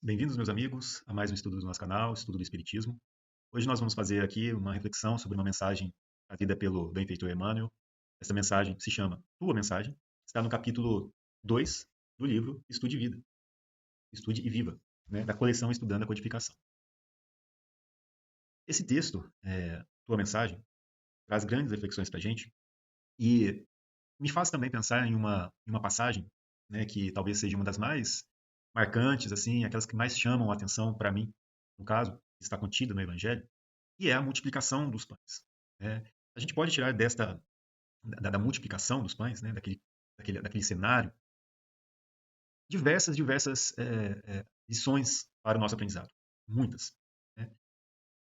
Bem-vindos, meus amigos, a mais um estudo do nosso canal, Estudo do Espiritismo. Hoje nós vamos fazer aqui uma reflexão sobre uma mensagem trazida pelo benfeitor Emmanuel. Essa mensagem se chama Tua Mensagem, está no capítulo 2 do livro Estude Vida, Estude e Viva, né, da coleção Estudando a Codificação. Esse texto, Tua Mensagem, traz grandes reflexões para a gente e me faz também pensar em uma passagem, né, que talvez seja uma das mais marcantes, assim, aquelas que mais chamam a atenção para mim, no caso, que está contida no Evangelho, que é a multiplicação dos pães. Né? A gente pode tirar da multiplicação dos pães, né, daquele cenário, diversas lições para o nosso aprendizado. Muitas. Né?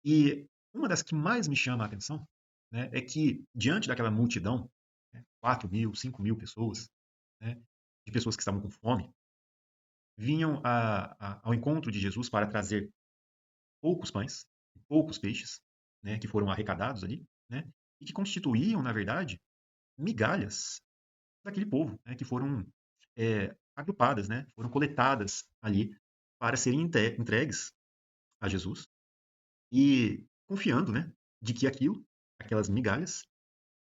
E uma das que mais me chama a atenção, né, é que, diante daquela multidão, né, 4.000, 5.000 pessoas, né, de pessoas que estavam com fome, vinham ao encontro de Jesus para trazer poucos pães, poucos peixes, né, que foram arrecadados ali, né, e que constituíam, na verdade, migalhas daquele povo, né, que foram agrupadas, né, foram coletadas ali para serem entregues a Jesus e confiando, né, de que aquelas migalhas,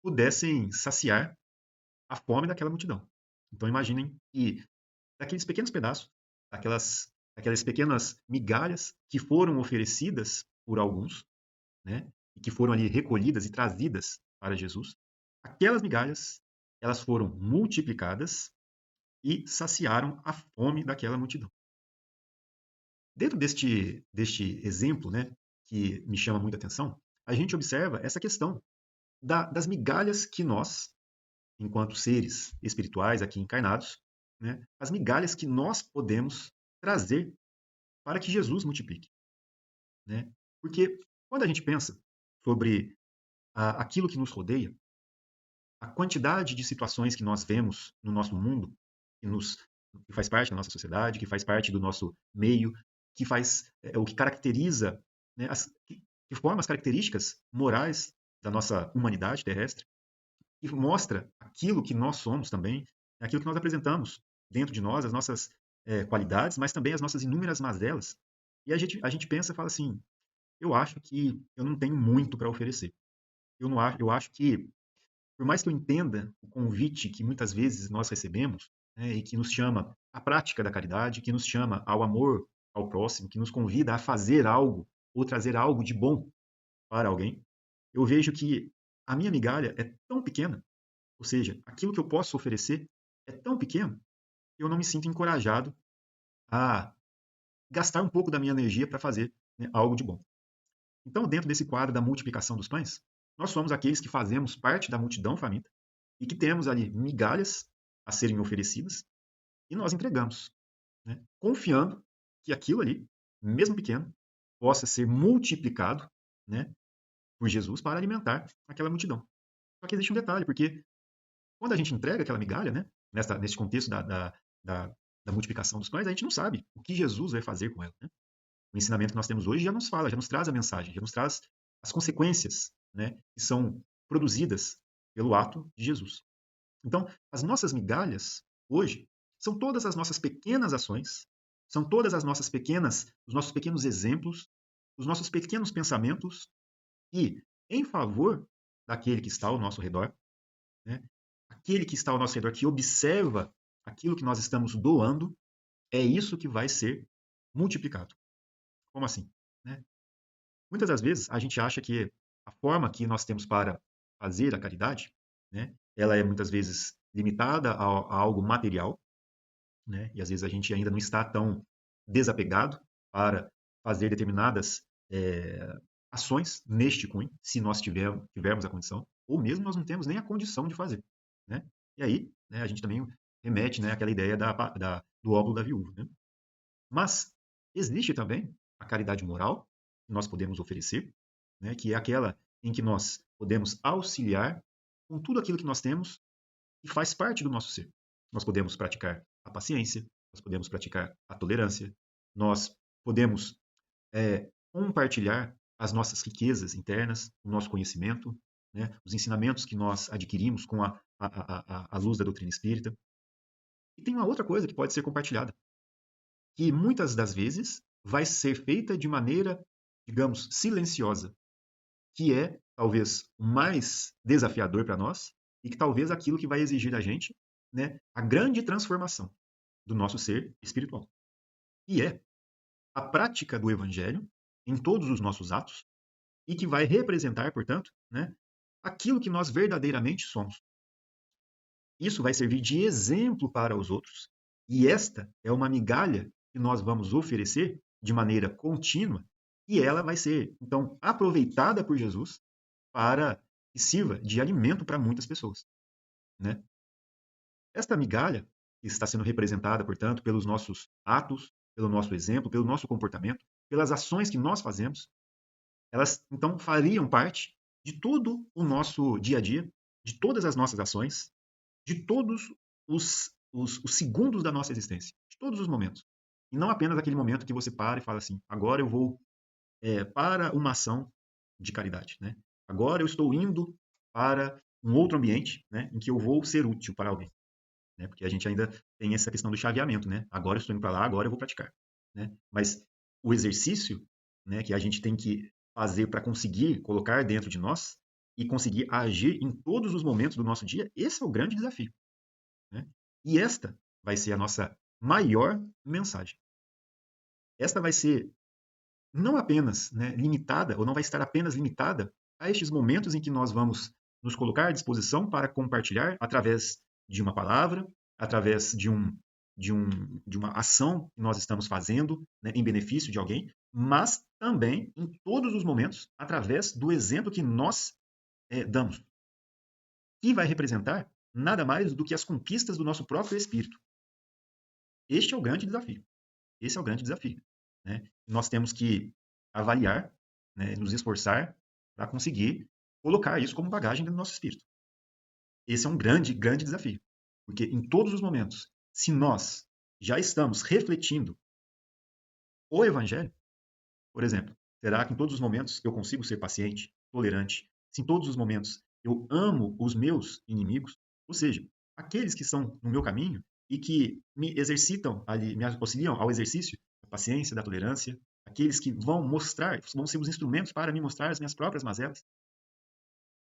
pudessem saciar a fome daquela multidão. Então imaginem que daqueles pequenos pedaços, aquelas pequenas migalhas que foram oferecidas por alguns, né, e que foram ali recolhidas e trazidas para Jesus, aquelas migalhas, elas foram multiplicadas e saciaram a fome daquela multidão. Dentro deste exemplo, né, que me chama muita atenção, a gente observa essa questão das migalhas que nós, enquanto seres espirituais aqui encarnados, né, as migalhas que nós podemos trazer para que Jesus multiplique. Né? Porque quando a gente pensa sobre aquilo que nos rodeia, a quantidade de situações que nós vemos no nosso mundo, que faz parte da nossa sociedade, que faz parte do nosso meio, que faz o que caracteriza, né, que forma as características morais da nossa humanidade terrestre, e mostra aquilo que nós somos também, aquilo que nós apresentamos dentro de nós, as nossas qualidades, mas também as nossas inúmeras mazelas. E a gente pensa e fala assim: eu acho que eu não tenho muito para oferecer. Eu acho que, por mais que eu entenda o convite que muitas vezes nós recebemos, né, e que nos chama à prática da caridade, que nos chama ao amor ao próximo, que nos convida a fazer algo ou trazer algo de bom para alguém, eu vejo que a minha migalha é tão pequena, ou seja, aquilo que eu posso oferecer é tão pequeno, que eu não me sinto encorajado a gastar um pouco da minha energia para fazer, né, algo de bom. Então, dentro desse quadro da multiplicação dos pães, nós somos aqueles que fazemos parte da multidão faminta e que temos ali migalhas a serem oferecidas e nós entregamos, né, confiando que aquilo ali, mesmo pequeno, possa ser multiplicado, né, por Jesus para alimentar aquela multidão. Só que existe um detalhe, porque quando a gente entrega aquela migalha, né, nesse contexto da, da multiplicação dos pães, a gente não sabe o que Jesus vai fazer com ela. Né? O ensinamento que nós temos hoje já nos fala, já nos traz a mensagem, já nos traz as consequências, né, que são produzidas pelo ato de Jesus. Então, as nossas migalhas hoje são todas as nossas pequenas ações, são todas os nossos pequenos exemplos, os nossos pequenos pensamentos e em favor daquele que está ao nosso redor, né, aquele que está ao nosso redor que observa aquilo que nós estamos doando, é isso que vai ser multiplicado. Como assim? Né? Muitas das vezes a gente acha que a forma que nós temos para fazer a caridade, né, ela é muitas vezes limitada a algo material, né, e às vezes a gente ainda não está tão desapegado para fazer determinadas ações neste cunho, se nós tivermos a condição, ou mesmo nós não temos nem a condição de fazer. Né? E aí, né, a gente também remete, né, àquela ideia do óbolo da viúva. Né? Mas existe também a caridade moral que nós podemos oferecer, né, que é aquela em que nós podemos auxiliar com tudo aquilo que nós temos e faz parte do nosso ser. Nós podemos praticar a paciência, nós podemos praticar a tolerância, nós podemos compartilhar as nossas riquezas internas, o nosso conhecimento, né, os ensinamentos que nós adquirimos com a luz da doutrina espírita. E tem uma outra coisa que pode ser compartilhada, que muitas das vezes vai ser feita de maneira, digamos, silenciosa, que é talvez o mais desafiador para nós e que talvez aquilo que vai exigir da gente, né, a grande transformação do nosso ser espiritual. E é a prática do evangelho em todos os nossos atos e que vai representar, portanto, né, aquilo que nós verdadeiramente somos. Isso vai servir de exemplo para os outros. E esta é uma migalha que nós vamos oferecer de maneira contínua e ela vai ser, então, aproveitada por Jesus para que sirva de alimento para muitas pessoas, né? Esta migalha que está sendo representada, portanto, pelos nossos atos, pelo nosso exemplo, pelo nosso comportamento, pelas ações que nós fazemos, elas então fariam parte de todo o nosso dia a dia, de todas as nossas ações, de todos os segundos da nossa existência, de todos os momentos. E não apenas aquele momento que você para e fala assim, agora eu vou para uma ação de caridade, né? Agora eu estou indo para um outro ambiente, né, em que eu vou ser útil para alguém, né? Porque a gente ainda tem essa questão do chaveamento, né? Agora eu estou indo para lá, agora eu vou praticar, né? Mas o exercício, né, que a gente tem que fazer para conseguir colocar dentro de nós e conseguir agir em todos os momentos do nosso dia, esse é o grande desafio, né? E esta vai ser a nossa maior mensagem. Esta vai ser não apenas, né, limitada, ou não vai estar apenas limitada a estes momentos em que nós vamos nos colocar à disposição para compartilhar através de uma palavra, através de uma ação que nós estamos fazendo, né, em benefício de alguém, mas também em todos os momentos através do exemplo que nós damos, que vai representar nada mais do que as conquistas do nosso próprio espírito. Este é o grande desafio. Esse é o grande desafio, né? Nós temos que avaliar, né, nos esforçar para conseguir colocar isso como bagagem do nosso espírito. Esse é um grande, grande desafio, porque em todos os momentos, se nós já estamos refletindo o evangelho, por exemplo, será que em todos os momentos eu consigo ser paciente, tolerante? Se em todos os momentos eu amo os meus inimigos, ou seja, aqueles que estão no meu caminho e que me exercitam ali, me auxiliam ao exercício da paciência, da tolerância, aqueles que vão mostrar, vão ser os instrumentos para me mostrar as minhas próprias mazelas.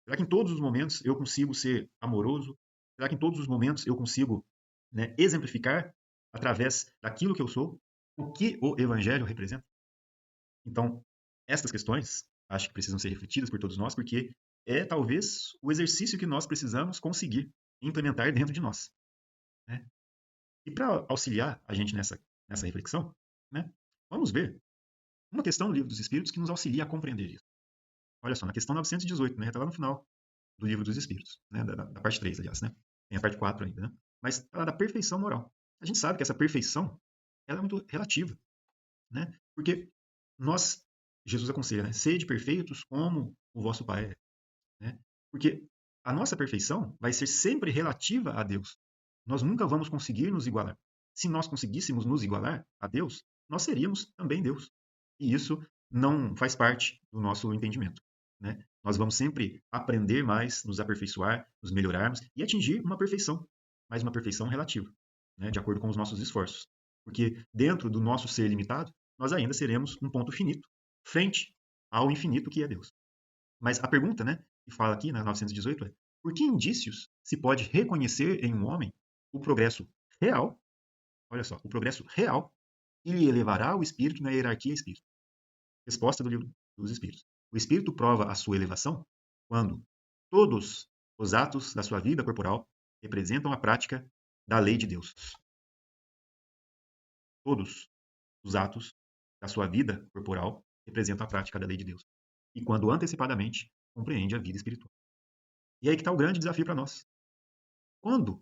Será que em todos os momentos eu consigo ser amoroso? Será que em todos os momentos eu consigo, né, exemplificar através daquilo que eu sou o que o evangelho representa? Então, estas questões acho que precisam ser refletidas por todos nós, porque é talvez o exercício que nós precisamos conseguir implementar dentro de nós, né? E para auxiliar a gente nessa reflexão, né, vamos ver uma questão do Livro dos Espíritos que nos auxilia a compreender isso. Olha só, na questão 918, né, está lá no final do Livro dos Espíritos, né, da parte 3, aliás, né? Tem a parte 4 ainda, né? Mas fala da perfeição moral. A gente sabe que essa perfeição ela é muito relativa, né? Porque nós, Jesus aconselha, né? Sede perfeitos como o vosso Pai é, né? Porque a nossa perfeição vai ser sempre relativa a Deus. Nós nunca vamos conseguir nos igualar. Se nós conseguíssemos nos igualar a Deus, nós seríamos também Deus. E isso não faz parte do nosso entendimento, né? Nós vamos sempre aprender mais, nos aperfeiçoar, nos melhorarmos e atingir uma perfeição, mas uma perfeição relativa, né? De acordo com os nossos esforços. Porque dentro do nosso ser limitado, nós ainda seremos um ponto finito, frente ao infinito que é Deus. Mas a pergunta, né, que fala aqui na 918 é: por que indícios se pode reconhecer em um homem o progresso real, olha só, o progresso real que lhe elevará o espírito na hierarquia espírita? Resposta do livro dos Espíritos. O espírito prova a sua elevação quando todos os atos da sua vida corporal representam a prática da lei de Deus. Todos os atos da sua vida corporal representam a prática da lei de Deus. E quando antecipadamente compreende a vida espiritual. E aí que está o grande desafio para nós. Quando?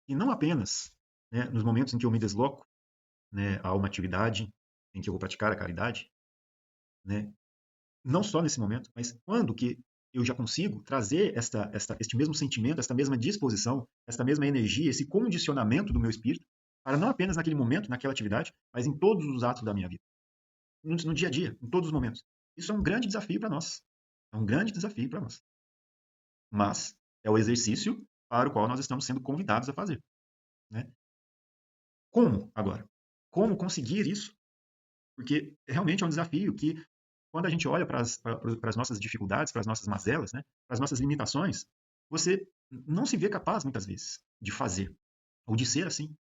E não apenas, né, nos momentos em que eu me desloco, né, a uma atividade em que eu vou praticar a caridade, né, não só nesse momento, mas quando que eu já consigo trazer este mesmo sentimento, esta mesma disposição, esta mesma energia, esse condicionamento do meu espírito, para não apenas naquele momento, naquela atividade, mas em todos os atos da minha vida, no dia a dia, em todos os momentos. Isso é um grande desafio para nós. É um grande desafio para nós. Mas é o exercício para o qual nós estamos sendo convidados a fazer, né? Como agora? como conseguir isso, porque realmente é um desafio que, quando a gente olha para as nossas dificuldades, para as nossas mazelas, né, para as nossas limitações, você não se vê capaz, muitas vezes, de fazer, ou de ser assim.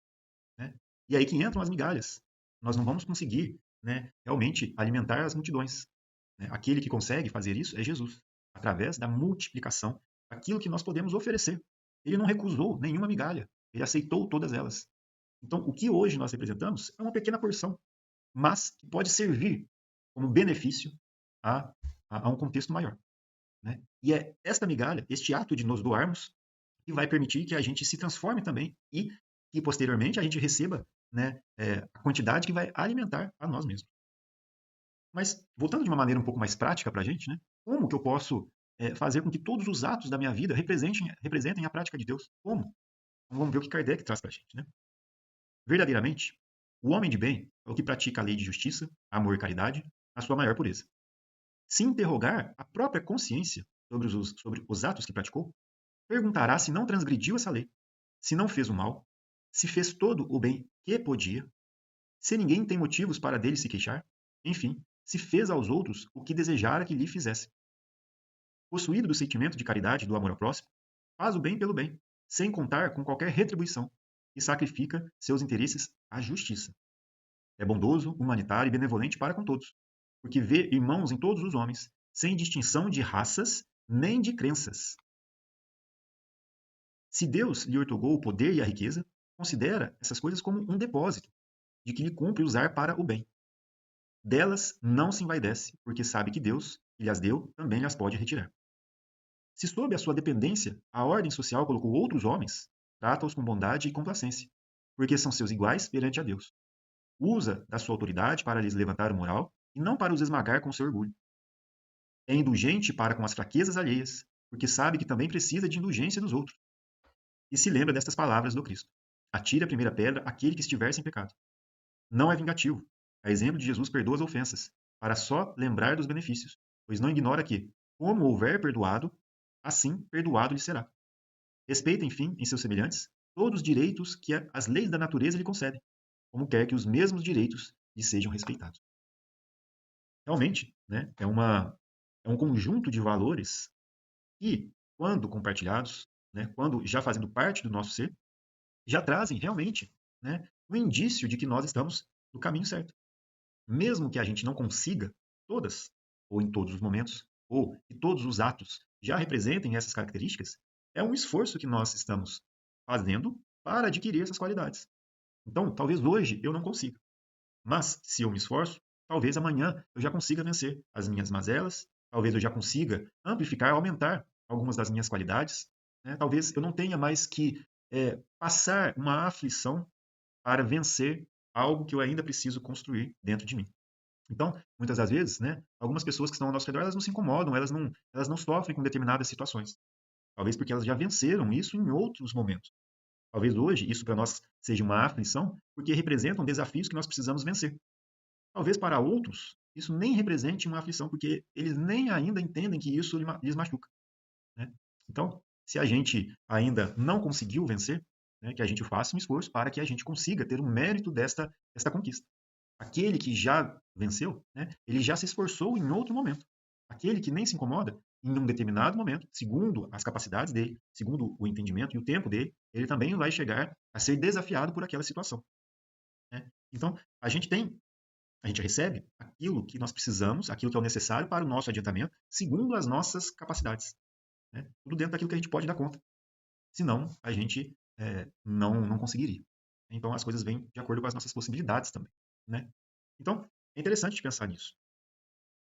Né? E aí que entram as migalhas. Nós não vamos conseguir, né, realmente alimentar as multidões. Né? Aquele que consegue fazer isso é Jesus, através da multiplicação daquilo que nós podemos oferecer. Ele não recusou nenhuma migalha, ele aceitou todas elas. Então, o que hoje nós representamos é uma pequena porção, mas que pode servir como benefício a, a um contexto maior. Né? E é esta migalha, este ato de nos doarmos, que vai permitir que a gente se transforme também e que posteriormente a gente receba, né, a quantidade que vai alimentar a nós mesmos. Mas voltando de uma maneira um pouco mais prática para a gente, né, como que eu posso fazer com que todos os atos da minha vida representem a prática de Deus? Como? Então, vamos ver o que Kardec traz para a gente. Né? Verdadeiramente, o homem de bem é o que pratica a lei de justiça, amor e caridade, a sua maior pureza. Se interrogar a própria consciência sobre os atos que praticou, perguntará se não transgrediu essa lei, se não fez o mal, se fez todo o bem que podia, se ninguém tem motivos para dele se queixar, enfim, se fez aos outros o que desejara que lhe fizesse. Possuído do sentimento de caridade e do amor ao próximo, faz o bem pelo bem, sem contar com qualquer retribuição, e sacrifica seus interesses à justiça. É bondoso, humanitário e benevolente para com todos, porque vê irmãos em todos os homens, sem distinção de raças nem de crenças. Se Deus lhe outorgou o poder e a riqueza, considera essas coisas como um depósito, de que lhe cumpre usar para o bem. Delas não se envaidece, porque sabe que Deus, que lhes deu, também lhes pode retirar. Se sob a sua dependência a ordem social colocou outros homens, trata-os com bondade e complacência, porque são seus iguais perante a Deus. Usa da sua autoridade para lhes levantar o moral e não para os esmagar com seu orgulho. É indulgente para com as fraquezas alheias, porque sabe que também precisa de indulgência dos outros. E se lembra destas palavras do Cristo: atire a primeira pedra aquele que estiver sem pecado. Não é vingativo. A exemplo de Jesus, perdoa as ofensas, para só lembrar dos benefícios, pois não ignora que, como houver perdoado, assim perdoado lhe será. Respeita, enfim, em seus semelhantes, todos os direitos que as leis da natureza lhe concedem, como quer que os mesmos direitos lhe sejam respeitados. Realmente, né, é um conjunto de valores que, quando compartilhados, né, quando já fazendo parte do nosso ser, já trazem realmente, né, um indício de que nós estamos no caminho certo. Mesmo que a gente não consiga todas, ou em todos os momentos, ou que todos os atos já representem essas características, é um esforço que nós estamos fazendo para adquirir essas qualidades. Então, talvez hoje eu não consiga, mas se eu me esforço, talvez amanhã eu já consiga vencer as minhas mazelas, talvez eu já consiga amplificar, aumentar algumas das minhas qualidades, né? Talvez eu não tenha mais que passar uma aflição para vencer algo que eu ainda preciso construir dentro de mim. Então, muitas das vezes, né, algumas pessoas que estão ao nosso redor, elas não se incomodam, elas não sofrem com determinadas situações. Talvez porque elas já venceram isso em outros momentos. Talvez hoje isso para nós seja uma aflição, porque representam desafios que nós precisamos vencer. Talvez para outros isso nem represente uma aflição, porque eles nem ainda entendem que isso lhes machuca. Né? Então, se a gente ainda não conseguiu vencer, né, que a gente faça um esforço para que a gente consiga ter o mérito desta conquista. Aquele que já venceu, né, ele já se esforçou em outro momento. Aquele que nem se incomoda, em um determinado momento, segundo as capacidades dele, segundo o entendimento e o tempo dele, ele também vai chegar a ser desafiado por aquela situação. Né? Então, a gente recebe aquilo que nós precisamos, aquilo que é o necessário para o nosso adiantamento, segundo as nossas capacidades. Né? Tudo dentro daquilo que a gente pode dar conta. Senão, a gente não conseguiria. Então, as coisas vêm de acordo com as nossas possibilidades também. Né? Então, é interessante pensar nisso.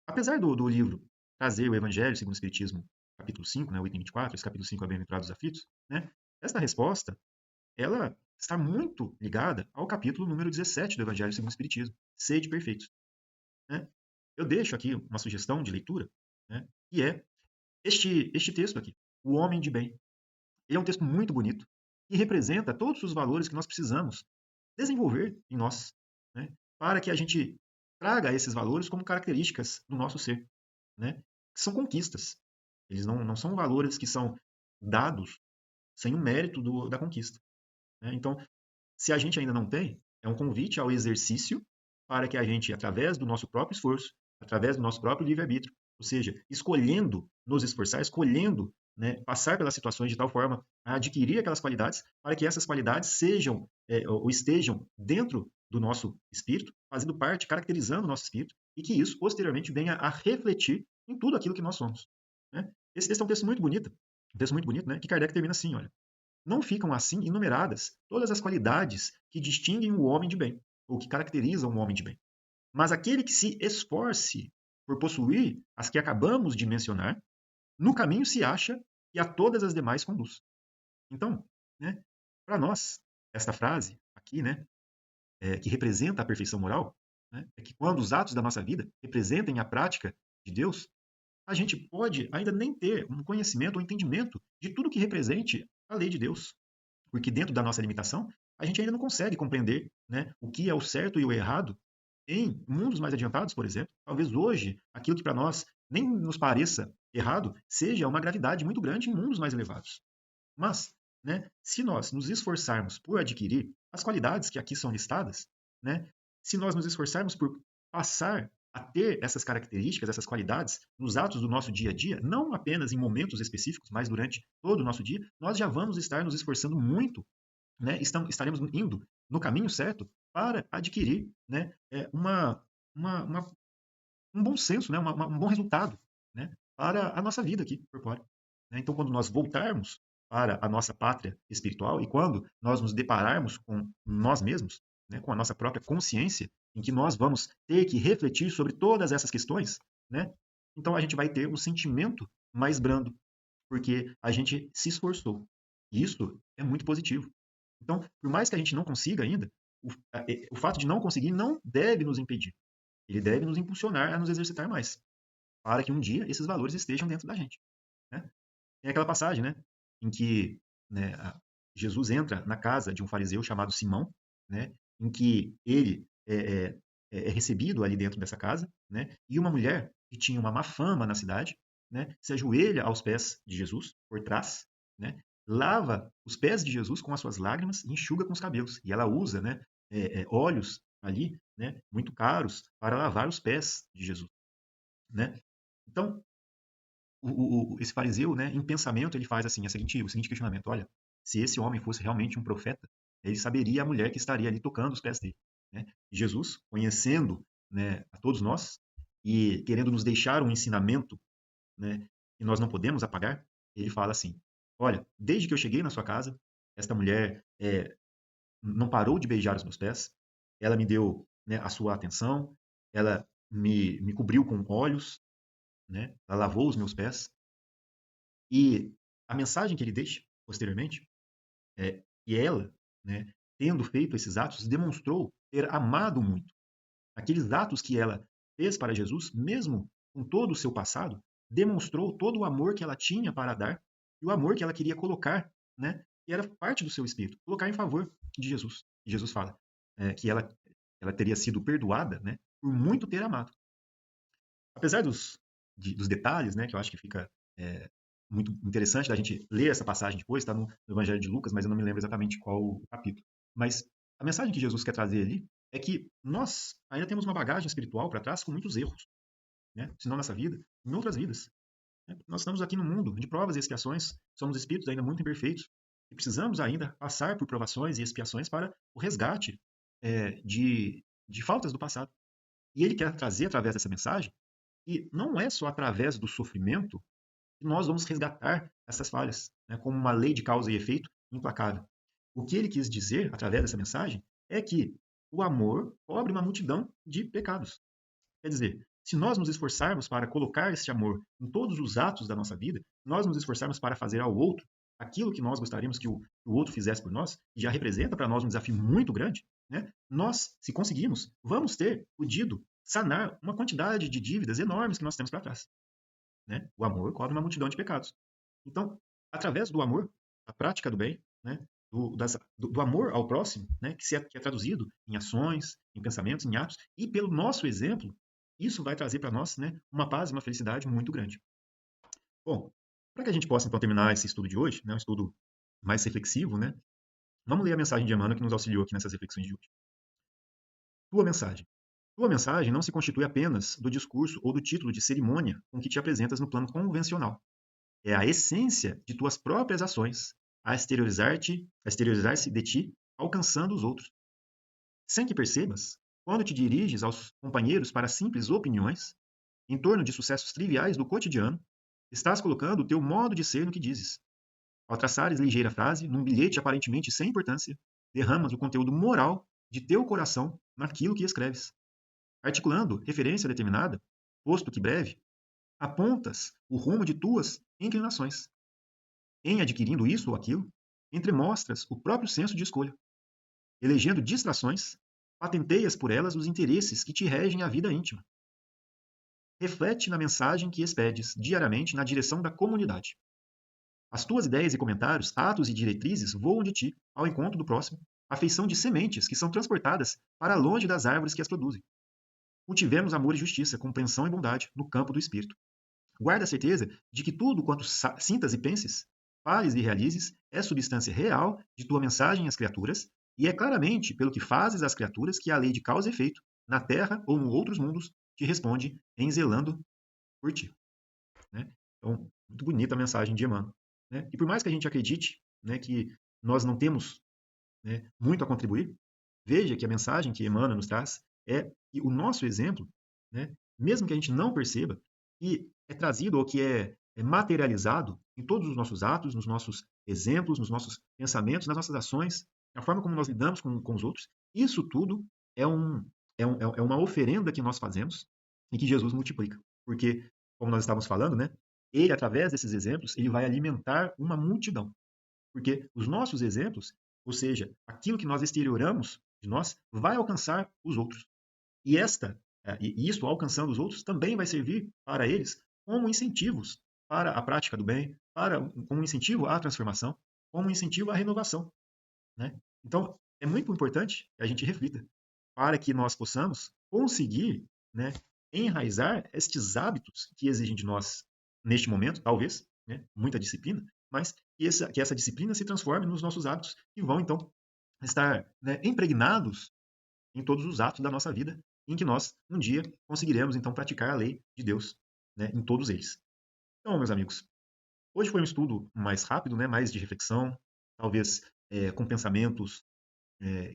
Apesar do livro trazer o Evangelho segundo o Espiritismo, capítulo 5, né, o item 24, esse capítulo 5 é Bem-aventurados os aflitos, né, esta resposta, ela está muito ligada ao capítulo número 17 do Evangelho segundo o Espiritismo, Sede Perfeitos. Né? Eu deixo aqui uma sugestão de leitura, né, que é este texto aqui, O Homem de Bem. Ele é um texto muito bonito e representa todos os valores que nós precisamos desenvolver em nós, né, para que a gente traga esses valores como características do nosso ser, né, que são conquistas. Eles não são valores que são dados sem o mérito da conquista. Né? Então, se a gente ainda não tem, É um convite ao exercício para que a gente, através do nosso próprio esforço, através do nosso próprio livre-arbítrio, ou seja, escolhendo nos esforçar, escolhendo, né, passar pelas situações de tal forma a adquirir aquelas qualidades, para que essas qualidades sejam ou estejam dentro do nosso espírito, fazendo parte, caracterizando o nosso espírito, e que isso posteriormente venha a refletir em tudo aquilo que nós somos. Né? Esse é um texto muito bonito, né, que Kardec termina assim, olha: não ficam assim enumeradas todas as qualidades que distinguem o homem de bem, ou que caracterizam o homem de bem. Mas aquele que se esforce por possuir as que acabamos de mencionar, no caminho se acha e a todas as demais conduz. Então, né, para nós, esta frase aqui, né, que representa a perfeição moral, né, é que quando os atos da nossa vida representem a prática de Deus, a gente pode ainda nem ter um conhecimento ou entendimento de tudo que represente a lei de Deus, porque dentro da nossa limitação, a gente ainda não consegue compreender, né, o que é o certo e o errado em mundos mais adiantados, por exemplo. Talvez hoje, aquilo que para nós nem nos pareça errado, seja uma gravidade muito grande em mundos mais elevados. Mas, né, se nós nos esforçarmos por adquirir as qualidades que aqui são listadas, né, se nós nos esforçarmos por passar a ter essas características, essas qualidades nos atos do nosso dia a dia, não apenas em momentos específicos, mas durante todo o nosso dia, nós já vamos estar nos esforçando muito, né, estaremos indo no caminho certo para adquirir, né, uma, um bom senso, né, um bom resultado, né, para a nossa vida aqui corpórea. Né? Então, quando nós voltarmos para a nossa pátria espiritual e quando nós nos depararmos com nós mesmos, né, com a nossa própria consciência, em que nós vamos ter que refletir sobre todas essas questões, né, então a gente vai ter um sentimento mais brando, porque a gente se esforçou. E isso é muito positivo. Então, por mais que a gente não consiga ainda, o fato de não conseguir não deve nos impedir. Ele deve nos impulsionar a nos exercitar mais, para que um dia esses valores estejam dentro da gente. Né? Tem aquela passagem, né, em que, né, Jesus entra na casa de um fariseu chamado Simão, né, em que ele é recebido ali dentro dessa casa, né, e uma mulher que tinha uma má fama na cidade, né, se ajoelha aos pés de Jesus, por trás, né, lava os pés de Jesus com as suas lágrimas e enxuga com os cabelos. E ela usa, né, óleos ali, né, muito caros para lavar os pés de Jesus. Né? Então, esse fariseu, né, em pensamento, ele faz assim, o seguinte questionamento: olha, se esse homem fosse realmente um profeta, ele saberia a mulher que estaria ali tocando os pés dele. Né? E Jesus, conhecendo, né, a todos nós e querendo nos deixar um ensinamento, né, que nós não podemos apagar, ele fala assim: olha, desde que eu cheguei na sua casa, esta mulher não parou de beijar os meus pés, ela me deu, né, a sua atenção, ela me cobriu com olhos, né, ela lavou os meus pés. E a mensagem que ele deixa, posteriormente, é que ela, né, tendo feito esses atos, demonstrou ter amado muito. Aqueles atos que ela fez para Jesus, mesmo com todo o seu passado, demonstrou todo o amor que ela tinha para dar e o amor que ela queria colocar, né, que era parte do seu espírito, colocar em favor de Jesus. E Jesus fala que ela teria sido perdoada, né, por muito ter amado. Apesar dos detalhes, né, que eu acho que fica é, muito interessante da gente ler essa passagem depois, está no Evangelho de Lucas, mas eu não me lembro exatamente qual o capítulo. Mas a mensagem que Jesus quer trazer ali é que nós ainda temos uma bagagem espiritual para trás com muitos erros, né? Se não nessa vida, em outras vidas. Né? Nós estamos aqui no mundo de provas e expiações, somos espíritos ainda muito imperfeitos e precisamos ainda passar por provações e expiações para o resgate de faltas do passado. E ele quer trazer através dessa mensagem e não é só através do sofrimento que nós vamos resgatar essas falhas, né, como uma lei de causa e efeito implacável. O que ele quis dizer através dessa mensagem é que o amor cobre uma multidão de pecados. Quer dizer, se nós nos esforçarmos para colocar esse amor em todos os atos da nossa vida, nós nos esforçarmos para fazer ao outro aquilo que nós gostaríamos que o outro fizesse por nós, e já representa para nós um desafio muito grande, né? Nós, se conseguirmos, vamos ter podido sanar uma quantidade de dívidas enormes que nós temos para trás. Né? O amor cobre uma multidão de pecados. Então, através do amor, a prática do bem, né? do amor ao próximo, né? Que é traduzido em ações, em pensamentos, em atos, e pelo nosso exemplo, isso vai trazer para nós, né, uma paz e uma felicidade muito grande. Bom, para que a gente possa então terminar esse estudo de hoje, né, um estudo mais reflexivo, né, vamos ler a mensagem de Emmanuel que nos auxiliou aqui nessas reflexões de hoje. Tua mensagem. Tua mensagem não se constitui apenas do discurso ou do título de cerimônia com que te apresentas no plano convencional. É a essência de tuas próprias ações, a exteriorizar-se de ti, alcançando os outros. Sem que percebas, quando te diriges aos companheiros para simples opiniões, em torno de sucessos triviais do cotidiano, estás colocando o teu modo de ser no que dizes. Ao traçares ligeira frase, num bilhete aparentemente sem importância, derramas o conteúdo moral de teu coração naquilo que escreves. Articulando referência determinada, posto que breve, apontas o rumo de tuas inclinações. Em adquirindo isso ou aquilo, entremostras o próprio senso de escolha. Elegendo distrações, patenteias por elas os interesses que te regem a vida íntima. Reflete na mensagem que expedes diariamente na direção da comunidade. As tuas ideias e comentários, atos e diretrizes voam de ti ao encontro do próximo, à feição de sementes que são transportadas para longe das árvores que as produzem. Cultivemos amor e justiça, compreensão e bondade no campo do espírito. Guarda a certeza de que tudo quanto sintas e penses, fales e realizes, é substância real de tua mensagem às criaturas, e é claramente pelo que fazes às criaturas que a lei de causa e efeito, na terra ou em outros mundos, te responde em zelando por ti. Né? Então, muito bonita a mensagem de Emmanuel. Né? E por mais que a gente acredite, né, que nós não temos, né, muito a contribuir, veja que a mensagem que Emmanuel nos traz é que o nosso exemplo, né, mesmo que a gente não perceba, que é trazido ou que é materializado em todos os nossos atos, nos nossos exemplos, nos nossos pensamentos, nas nossas ações, na forma como nós lidamos com os outros, isso tudo é, é uma oferenda que nós fazemos e que Jesus multiplica. Porque, como nós estávamos falando, né, ele, através desses exemplos, ele vai alimentar uma multidão. Porque os nossos exemplos, ou seja, aquilo que nós exterioramos de nós, vai alcançar os outros. E isso alcançando os outros também vai servir para eles como incentivos para a prática do bem, como incentivo à transformação, como incentivo à renovação. Né? Então, é muito importante que a gente reflita para que nós possamos conseguir, né, enraizar estes hábitos que exigem de nós, neste momento, talvez, né, muita disciplina, mas que essa disciplina se transforme nos nossos hábitos que vão, então, estar, né, impregnados em todos os atos da nossa vida, em que nós, um dia, conseguiremos, então, praticar a lei de Deus, né, em todos eles. Então, meus amigos, hoje foi um estudo mais rápido, né, mais de reflexão, talvez com pensamentos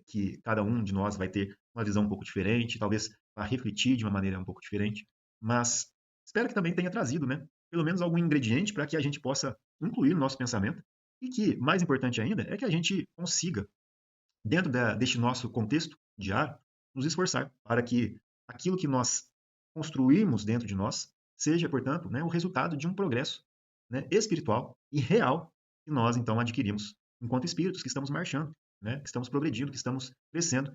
que cada um de nós vai ter uma visão um pouco diferente, talvez vá refletir de uma maneira um pouco diferente, mas espero que também tenha trazido, né, pelo menos algum ingrediente para que a gente possa incluir no nosso pensamento e que, mais importante ainda, é que a gente consiga, dentro deste nosso contexto diário, nos esforçar para que aquilo que nós construímos dentro de nós seja, portanto, né, o resultado de um progresso, né, espiritual e real que nós, então, adquirimos enquanto espíritos que estamos marchando, né, que estamos progredindo, que estamos crescendo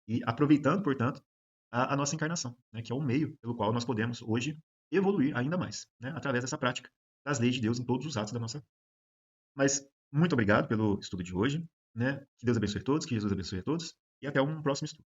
e aproveitando, portanto, a nossa encarnação, né, que é o meio pelo qual nós podemos hoje evoluir ainda mais, né, através dessa prática das leis de Deus em todos os atos da nossa vida. Mas muito obrigado pelo estudo de hoje, né? Que Deus abençoe a todos, que Jesus abençoe a todos e até um próximo estudo.